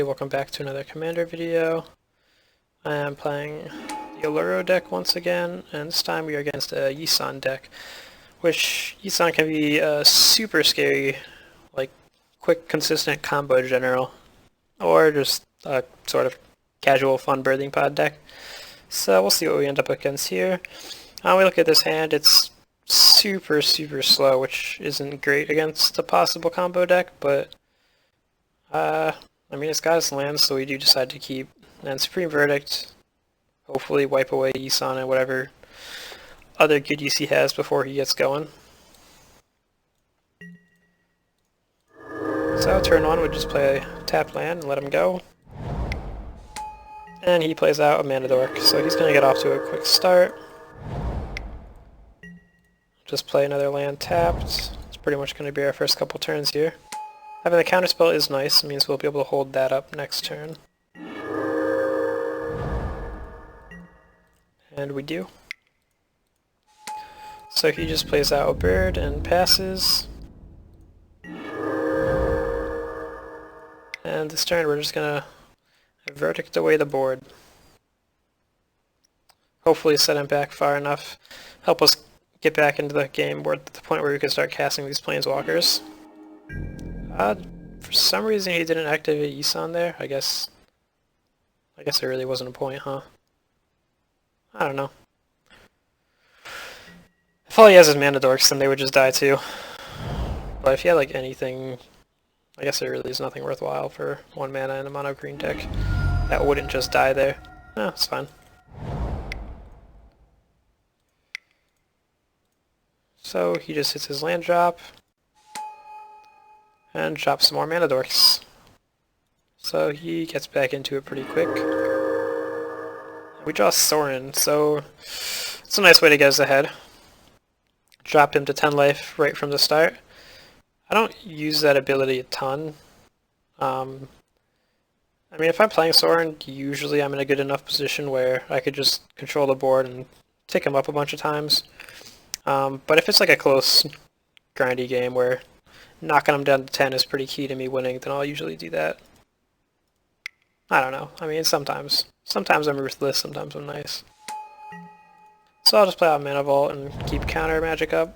welcome back to another Commander video. I am playing the Oloro deck once again, and this time we are against a Yisan deck, which Yisan can be a super scary, like, quick, consistent combo general, or just a sort of casual, fun birthing pod deck. So we'll see what we end up against here. We look at this hand, it's super slow, which isn't great against a possible combo deck, but I mean, it's got its lands, so we do decide to keep. And Supreme Verdict, hopefully wipe away Yisan and whatever other good use he has before he gets going. So turn 1 would just play a tapped land and let him go. And he plays out a Mana Dork, so he's going to get off to a quick start. Just play another land tapped. It's pretty much going to be our first couple turns here. Having the counterspell is nice, it means we'll be able to hold that up next turn. And we do. So he just plays out a bird and passes. And this turn we're just gonna verdict away the board. Hopefully set him back far enough, help us get back into the game at the point where we can start casting these planeswalkers. For some reason he didn't activate Yisan there. I guess there really wasn't a point, huh? I don't know. If all he has is Mana Dorks, then they would just die too. But if he had like anything, I guess there really is nothing worthwhile for 1 mana in a mono green deck that wouldn't just die there. No, it's fine. So he just hits his land drop and drops some more Mana Dorks. So he gets back into it pretty quick. We draw Sorin, so it's a nice way to get us ahead. Dropped him to 10 life right from the start. I don't use that ability a ton. I mean, if I'm playing Sorin, usually I'm in a good enough position where I could just control the board and tick him up a bunch of times. But if it's like a close, grindy game where knocking him down to 10 is pretty key to me winning, then I'll usually do that. I don't know. I mean, sometimes I'm ruthless, sometimes I'm nice. So I'll just play out Mana Vault and keep counter magic up.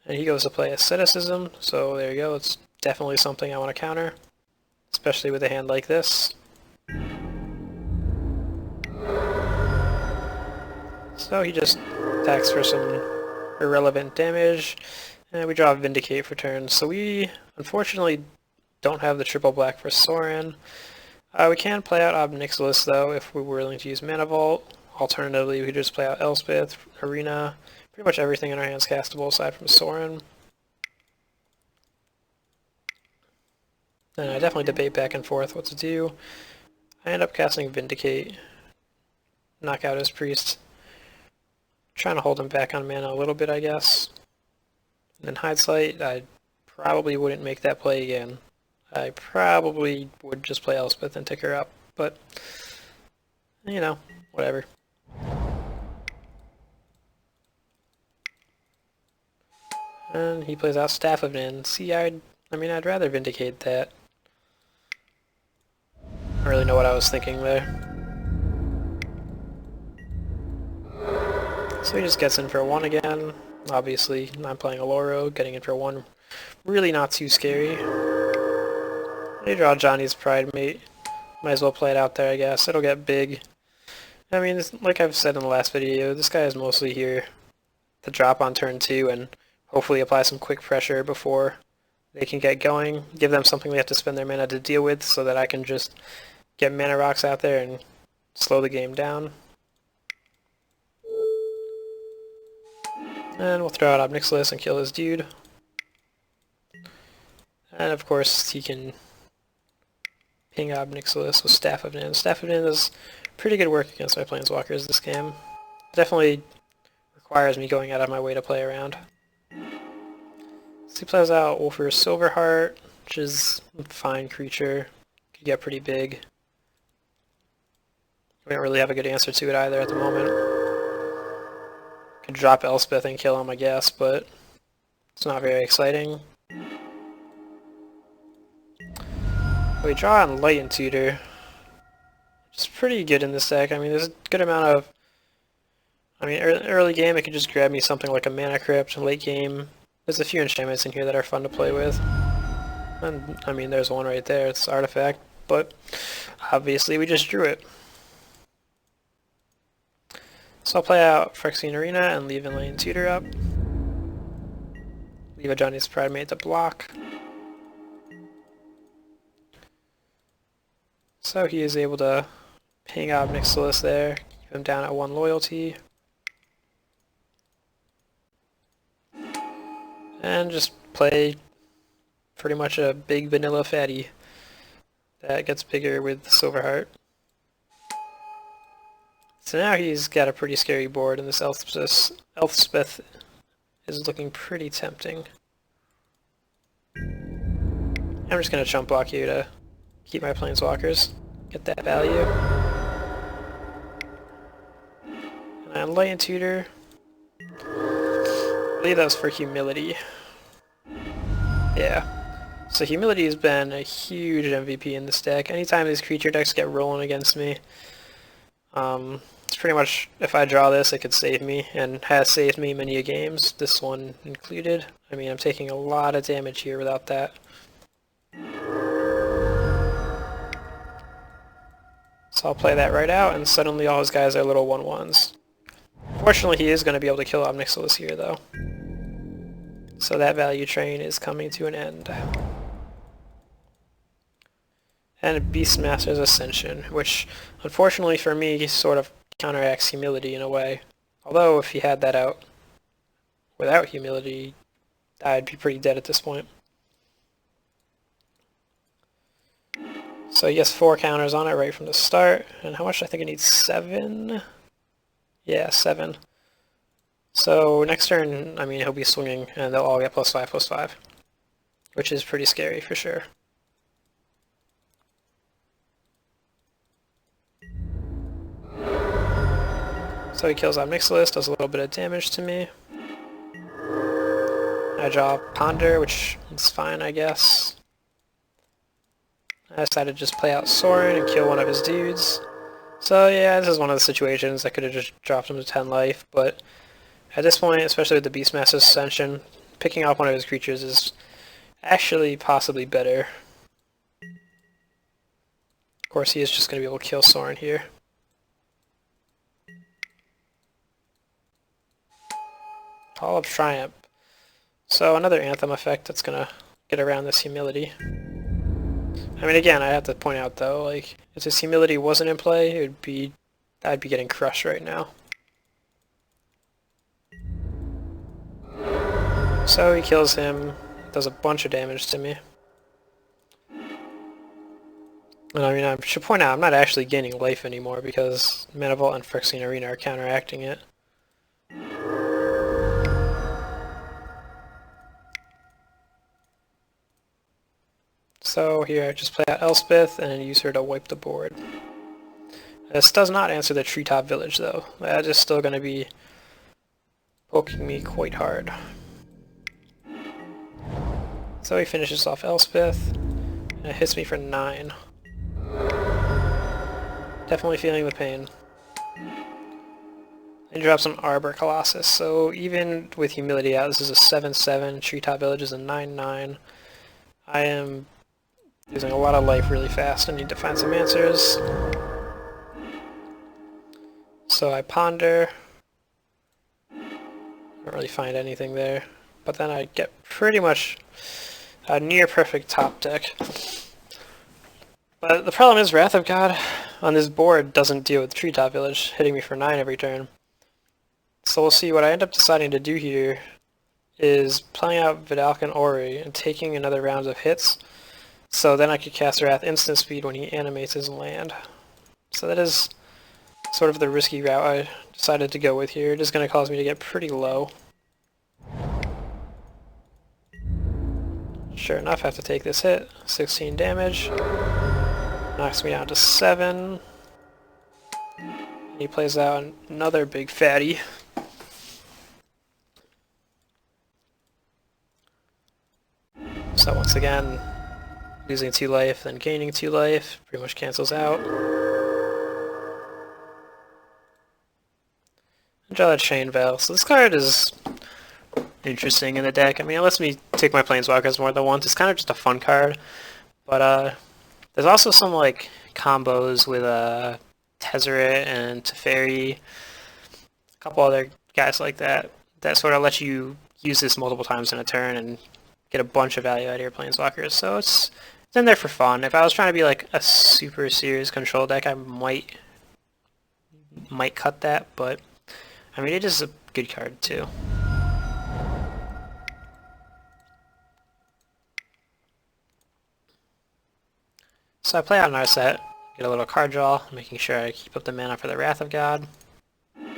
And he goes to play Asceticism, so there you go. It's definitely something I want to counter, especially with a hand like this. So he just attacks for some irrelevant damage, and we draw Vindicate for turn. So we unfortunately don't have the triple black for Sorin. We can play out Ob Nixilis though if we were willing to use Mana Vault. Alternatively, we could just play out Elspeth, Arena, pretty much everything in our hand's castable aside from Sorin. And I definitely debate back and forth what to do. I end up casting Vindicate, knock out his priest. Trying to hold him back on mana a little bit, I guess. And in hindsight, I probably wouldn't make that play again. I probably would just play Elspeth and tick her up, but, you know, whatever. And he plays out Staff of Nin. See, I mean, I'd rather Vindicate that. I don't really know what I was thinking there. So he just gets in for a 1 again. Obviously, I'm playing Oloro, getting in for a 1. Really not too scary. They draw Johnny's Pride Mate. Might as well play it out there, I guess. It'll get big. I mean, like I've said in the last video, this guy is mostly here to drop on turn 2 and hopefully apply some quick pressure before they can get going. Give them something they have to spend their mana to deal with so that I can just get mana rocks out there and slow the game down. And we'll throw out Ob Nixilis and kill his dude. And of course he can ping Ob Nixilis with Staff of Nin. Staff of Nin does pretty good work against my planeswalkers this game. Definitely requires me going out of my way to play around. So he plays out Ulfur's Silverheart, which is a fine creature. Could get pretty big. We don't really have a good answer to it either at the moment. Could drop Elspeth and kill him, I guess, but it's not very exciting. we draw on Light Tutor, which is pretty good in this deck. I mean, there's a good amount of... I mean, early game, it could just grab me something like a Mana Crypt. Late game, there's a few enchantments in here that are fun to play with. And, I mean, there's one right there. It's Artifact, but obviously we just drew it. So I'll play out Phyrexian Arena and leave Light Tutor up. Leave a Johnny's Primate to block. So he is able to ping Ob Nixilis there, keep him down at 1 loyalty. And just play pretty much a big vanilla fatty that gets bigger with the Silverheart. So now he's got a pretty scary board, and this Elspeth is looking pretty tempting. I'm just going to chump block you to keep my Planeswalkers, get that value. And on Light Tutor, I believe that was for Humility. Yeah. So Humility has been a huge MVP in this deck. Anytime these creature decks get rolling against me, it's pretty much, if I draw this, it could save me, and has saved me many games, this one included. I mean, I'm taking a lot of damage here without that. So I'll play that right out, and suddenly all his guys are little 1/1s. Fortunately, he is going to be able to kill Ob Nixilis here, though. So that value train is coming to an end. And Beastmaster's Ascension, which, unfortunately for me, sort of counteracts Humility in a way. Although, if he had that out without Humility, I'd be pretty dead at this point. So he gets 4 counters on it right from the start. And how much? I think it needs 7? Yeah, 7. So next turn, I mean, he'll be swinging, and they'll all get +5/+5. Which is pretty scary, for sure. So he kills Ob Nixilis, does a little bit of damage to me. I draw Ponder, which is fine, I guess. I decided to just play out Sorin and kill one of his dudes. So yeah, this is one of the situations I could have just dropped him to 10 life, but at this point, especially with the Beastmaster's Ascension, picking off one of his creatures is actually possibly better. Of course, he is just going to be able to kill Sorin here. Hall of Triumph. So another Anthem effect that's going to get around this Humility. I mean, again, I have to point out, though, like, if this Humility wasn't in play, I'd be getting crushed right now. So he kills him, does a bunch of damage to me. And I mean, I should point out, I'm not actually gaining life anymore because Mana Vault and Phyrexian Arena are counteracting it. So here I just play out Elspeth and use her to wipe the board. This does not answer the Treetop Village though. That is still going to be poking me quite hard. So he finishes off Elspeth, and it hits me for 9. Definitely feeling the pain. And drops some Arbor Colossus, so even with Humility out, this is a 7/7, Treetop Village is a 9/9. I am losing a lot of life really fast. I need to find some answers. So I ponder. Don't really find anything there. But then I get pretty much a near perfect top deck. But the problem is Wrath of God on this board doesn't deal with Treetop Village, hitting me for 9 every turn. So we'll see. What I end up deciding to do here is playing out Vidalcan Ori and taking another round of hits. So then I could cast Wrath instant speed when he animates his land. So that is sort of the risky route I decided to go with here. It is going to cause me to get pretty low. Sure enough, I have to take this hit. 16 damage. Knocks me down to 7. And he plays out another big fatty. So once again, losing 2 life, then gaining 2 life, pretty much cancels out. Draw a Chain Veil. So this card is interesting in the deck. I mean, it lets me take my Planeswalkers more than once. It's kind of just a fun card. But there's also some like combos with Tezzeret and Teferi, a couple other guys like that, that sort of let you use this multiple times in a turn and get a bunch of value out of your Planeswalkers. So it's in there for fun. If I was trying to be like a super serious control deck, I might cut that, but I mean, it is a good card too. So I play out another set, get a little card draw, making sure I keep up the mana for the Wrath of God. And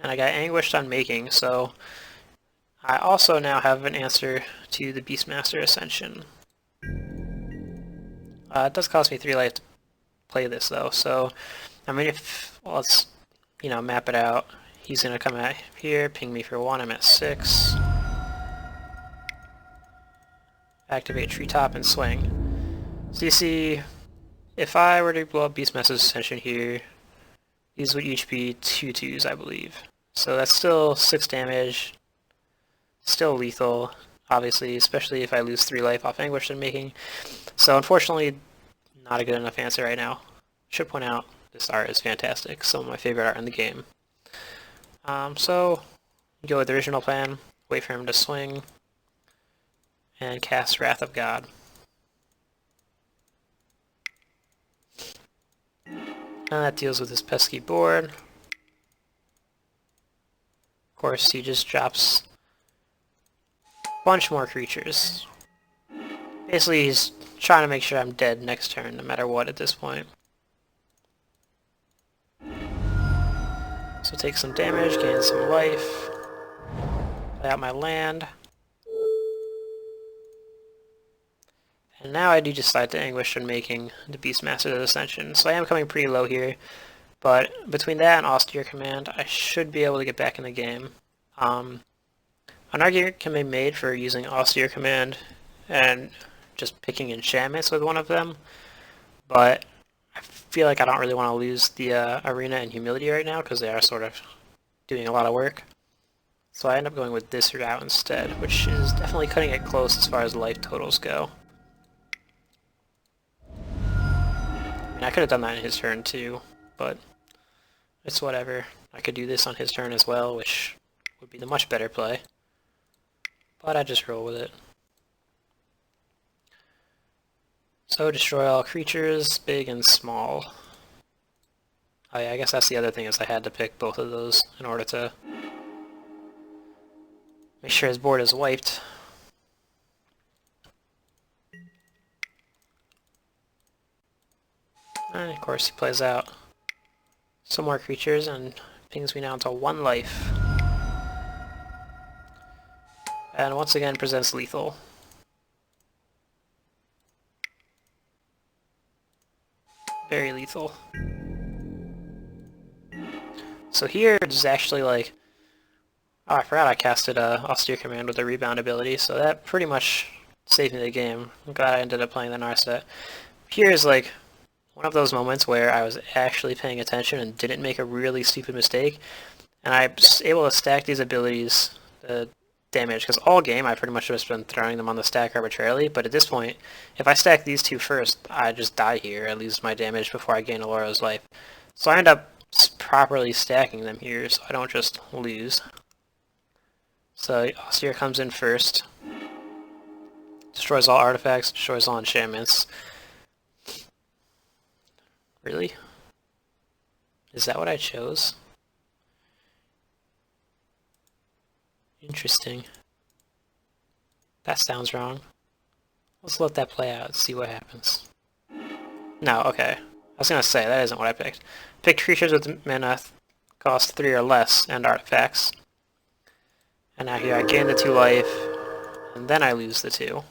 I got Anguished on Making, so I also now have an answer to the Beastmaster Ascension. It does cost me 3 life to play this though, so I mean, well, let's map it out. He's gonna come out here, ping me for 1, I'm at 6. Activate Treetop and swing. So you see, if I were to blow up Beastmaster's Ascension here, these would each be 2/2s, I believe. So that's still 6 damage, still lethal, obviously, especially if I lose 3 life off Anguish and Making. So unfortunately, not a good enough answer right now. Should point out, this art is fantastic, some of my favorite art in the game. So, go with the original plan, wait for him to swing, and cast Wrath of God. And that deals with his pesky board. Of course, he just drops a bunch more creatures. Basically, he's trying to make sure I'm dead next turn, no matter what at this point. So take some damage, gain some life, play out my land. And now I do decide to Anguish on Making the Beastmaster's Ascension. So I am coming pretty low here, but between that and Austere Command, I should be able to get back in the game. An argument can be made for using Austere Command and just picking enchantments with one of them, but I feel like I don't really want to lose the Arena and Humility right now because they are sort of doing a lot of work. So I end up going with this route instead, which is definitely cutting it close as far as life totals go. I mean, I could have done that in his turn too, but it's whatever. I could do this on his turn as well, which would be the much better play. But I just roll with it. So destroy all creatures, big and small. Oh yeah, I guess that's the other thing, is I had to pick both of those in order to make sure his board is wiped. And of course he plays out some more creatures and pings me down to 1 life. And once again presents lethal. Very lethal. So here it's actually like, oh, I forgot I casted Austere Command with a rebound ability, so that pretty much saved me the game. I'm glad I ended up playing the Narset. Here is like one of those moments where I was actually paying attention and didn't make a really stupid mistake, and I was able to stack these abilities, damage, because all game I pretty much just been throwing them on the stack arbitrarily, but at this point, if I stack these two first, I just die here. I lose my damage before I gain Oloro's life. So I end up properly stacking them here, so I don't just lose. So Austere comes in first, destroys all artifacts, destroys all enchantments. Really? Is that what I chose? Interesting. That sounds wrong. Let's let that play out and see what happens. No, okay. I was gonna say, that isn't what I picked. I picked creatures with mana cost 3 or less and artifacts. And now here I gain the 2 life, and then I lose the 2.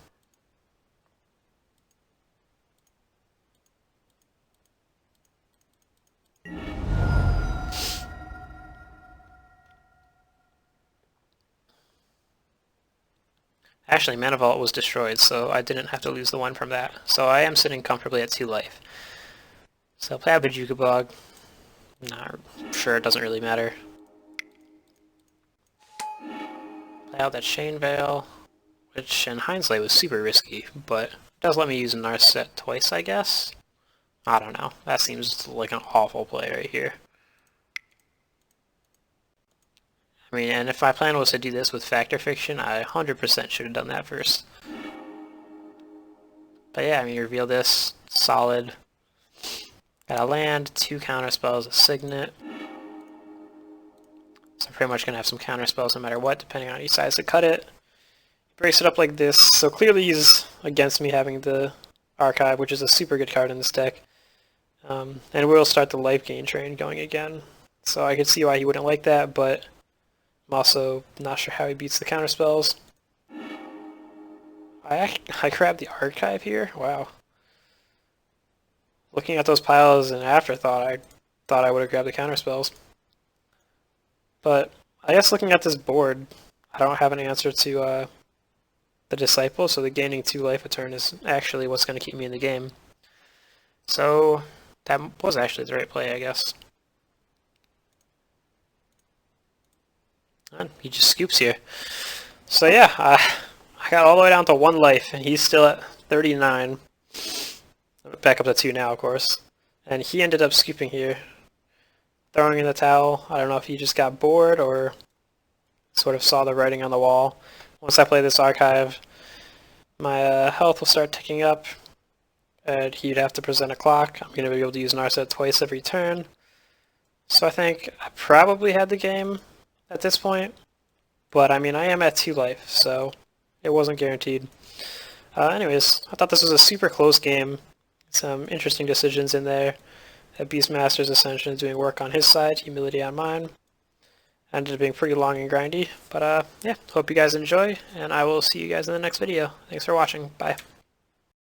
I Actually, Mana Vault was destroyed, so I didn't have to lose the 1 from that. So I am sitting comfortably at 2 life. So play out Bojuka Bog. Not sure, it doesn't really matter. Play out that Chain Veil, which in hindsight was super risky, but it does let me use a Narset twice, I guess? I don't know. That seems like an awful play right here. I mean, and if my plan was to do this with Factor Fiction, I 100% should have done that first. But yeah, I mean, reveal this, solid. Got a land, 2 counter spells, a Signet. So I'm pretty much going to have some counter spells no matter what, depending on how he decides to cut it. Breaks it up like this, so clearly he's against me having the Archive, which is a super good card in this deck. And we'll start the life gain train going again. So I could see why he wouldn't like that, but I'm also not sure how he beats the counter spells. I grabbed the Archive here? Wow. Looking at those piles in afterthought, I thought I would have grabbed the counter spells. But I guess looking at this board, I don't have an answer to the Disciple, so the gaining 2 life a turn is actually what's going to keep me in the game. So that was actually the right play, I guess. And he just scoops here. So yeah, I got all the way down to 1 life, and he's still at 39. Back up to 2 now, of course. And he ended up scooping here, throwing in the towel. I don't know if he just got bored or sort of saw the writing on the wall. Once I play this Archive, my health will start ticking up, and he'd have to present a clock. I'm going to be able to use Narset twice every turn. So I think I probably had the game at this point, but I mean, I am at 2 life, so it wasn't guaranteed. Anyways, I thought this was a super close game. Some interesting decisions in there. Beastmaster's Ascension doing work on his side, Humility on mine. Ended up being pretty long and grindy, but yeah, hope you guys enjoy, and I will see you guys in the next video. Thanks for watching. Bye.